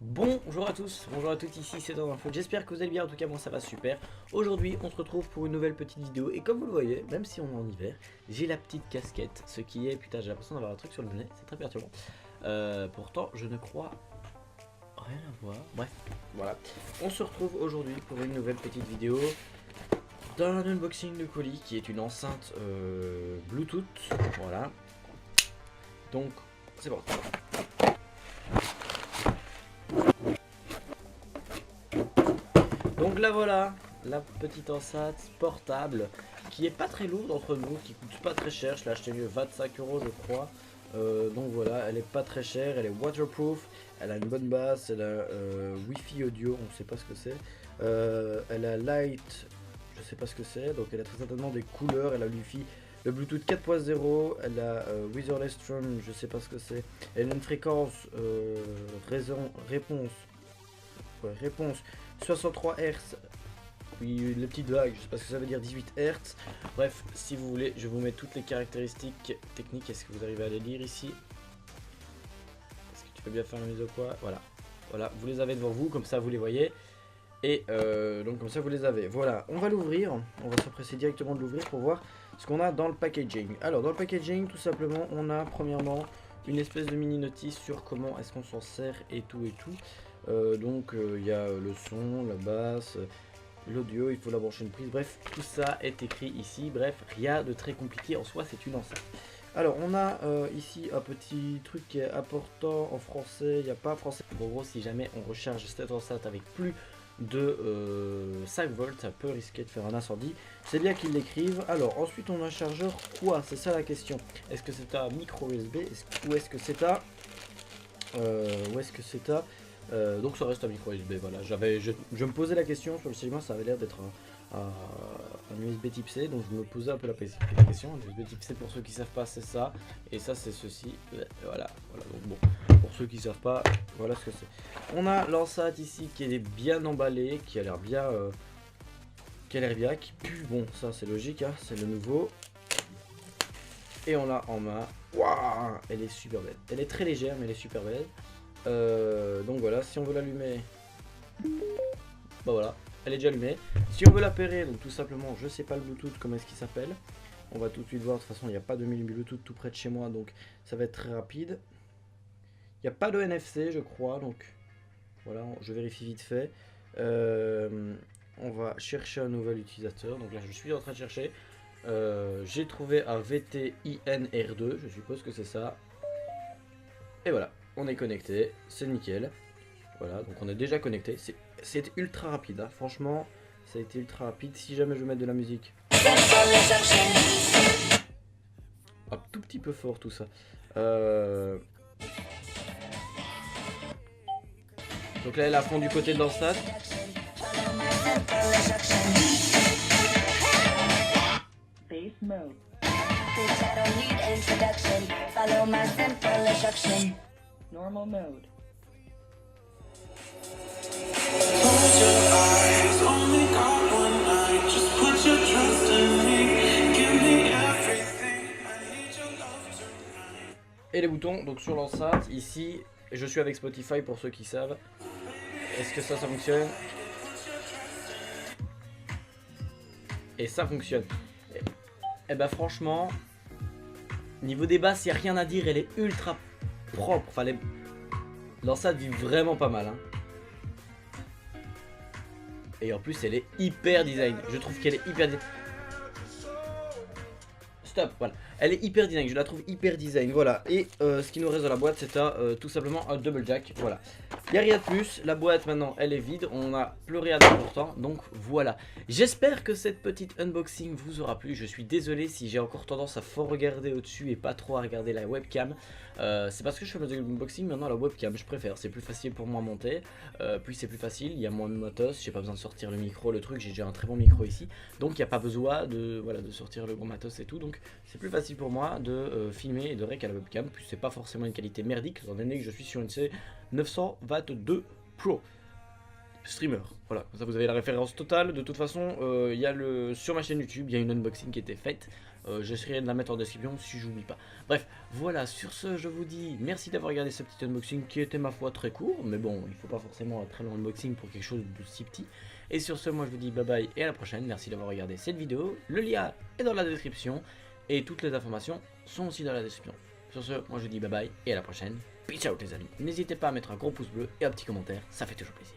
Bonjour à tous, bonjour à toutes, ici c'est Dans Info, j'espère que vous allez bien, en tout cas moi ça va super. Aujourd'hui on se retrouve pour une nouvelle petite vidéo et comme vous le voyez, même si on est en hiver, j'ai la petite casquette, ce qui est, putain j'ai l'impression d'avoir un truc sur le nez, c'est très perturbant. Pourtant je ne crois rien à voir, bref, voilà. On se retrouve aujourd'hui pour une nouvelle petite vidéo d'un unboxing de colis qui est une enceinte Bluetooth, voilà. Donc c'est bon. Donc là voilà, la petite enceinte portable qui est pas très lourde entre nous, qui coûte pas très cher, je l'ai acheté 25 € je crois. Donc voilà, elle est pas très chère, elle est waterproof, elle a une bonne basse, elle a Wi-Fi audio, on sait pas ce que c'est. Elle a light, je sais pas ce que c'est, donc elle a très certainement des couleurs, elle a le Bluetooth 4.0, elle a wireless strum, je sais pas ce que c'est. Elle a une fréquence réponse 63 Hz. Oui, les petites vagues, je sais pas ce que ça veut dire, 18 Hz. Bref, si vous voulez, je vous mets toutes les caractéristiques techniques. Est-ce que vous arrivez à les lire ici? Est-ce que tu peux bien faire la mise au point? Voilà. Voilà, vous les avez devant vous, comme ça vous les voyez. Et donc comme ça vous les avez. Voilà, on va l'ouvrir. On va s'empresser directement de l'ouvrir pour voir ce qu'on a dans le packaging. Alors dans le packaging, tout simplement, on a premièrement une espèce de mini notice sur comment est-ce qu'on s'en sert et tout et tout. Donc il y a le son, la basse, l'audio, il faut la brancher une prise, bref, tout ça est écrit ici, bref, rien de très compliqué en soi, c'est une enceinte. Alors on a ici un petit truc qui est important en français, il n'y a pas français. En gros, si jamais on recharge cette enceinte avec plus de 5 volts, ça peut risquer de faire un incendie. C'est bien qu'ils l'écrivent. Alors ensuite on a un chargeur quoi? C'est ça la question. Est-ce que c'est un micro USB ou est-ce que c'est un... donc ça reste un micro USB, voilà. Je me posais la question sur le cinéma, ça avait l'air d'être un USB type C, donc je me posais un peu la question. Un USB type C, pour ceux qui savent pas, c'est ça, et ça c'est ceci, voilà. Donc bon, pour ceux qui savent pas, voilà ce que c'est. On a l'enceinte ici qui est bien emballée, qui a l'air bien, qui pue. Bon, ça c'est logique, hein, c'est le nouveau. Et on l'a en main. Waouh, elle est super belle. Elle est très légère, mais elle est super belle. Donc voilà, si on veut l'allumer, bah voilà, elle est déjà allumée. Si on veut l'appairer, donc tout simplement, je sais pas le Bluetooth, comment est-ce qu'il s'appelle. On va tout de suite voir, de toute façon il n'y a pas de mini Bluetooth tout près de chez moi, donc ça va être très rapide. Il n'y a pas de NFC je crois, donc voilà, je vérifie vite fait. On va chercher un nouvel utilisateur, donc là je suis en train de chercher. J'ai trouvé un VTINR2, je suppose que c'est ça. Et voilà, on est connecté, c'est nickel. Voilà, donc on est déjà connecté. C'est ultra rapide, hein. Franchement, ça a été ultra rapide. Si jamais je veux mettre de la musique, un tout petit peu fort tout ça. Donc là, elle est à fond du côté de l'enceinte. Face mode. Normal mode. Et les boutons, donc sur l'enceinte, ici, je suis avec Spotify pour ceux qui savent. Est-ce que ça fonctionne? Et ça fonctionne. Et bah franchement, niveau des basses, il n'y a rien à dire, elle est ultra propre. Enfin, l'enceinte vit vraiment pas mal, hein. Et en plus, elle est hyper design. Je trouve qu'elle est hyper design. Stop, voilà. Elle est hyper design, je la trouve hyper design, voilà. Et ce qui nous reste dans la boîte, c'est tout simplement un double jack, voilà. Il n'y a rien de plus, la boîte maintenant elle est vide, on a plus rien d'important, donc voilà. J'espère que cette petite unboxing vous aura plu, je suis désolé si j'ai encore tendance à fort regarder au-dessus et pas trop à regarder la webcam. C'est parce que je fais mes unboxing maintenant la webcam, je préfère, c'est plus facile pour moi à monter, puis c'est plus facile, il y a moins de matos, j'ai pas besoin de sortir le micro, le truc, j'ai déjà un très bon micro ici, donc il n'y a pas besoin de, voilà, de sortir le gros matos et tout, donc c'est plus facile pour moi de filmer et de rec à la webcam, puis c'est pas forcément une qualité merdique, étant donné que je suis sur une C922 Pro streamer. Voilà, ça vous avez la référence totale. De toute façon, sur ma chaîne YouTube, il y a une unboxing qui était faite J'essaierai de la mettre en description si j'oublie pas. Bref, voilà, sur ce, je vous dis merci d'avoir regardé ce petit unboxing qui était ma foi très court, mais bon, il faut pas forcément un très long unboxing pour quelque chose de si petit. Et sur ce, moi je vous dis bye bye et à la prochaine. Merci d'avoir regardé cette vidéo. Le lien est dans la description et toutes les informations sont aussi dans la description. Sur ce, moi je vous dis bye bye et à la prochaine. Peace out les amis. N'hésitez pas à mettre un gros pouce bleu et un petit commentaire, ça fait toujours plaisir.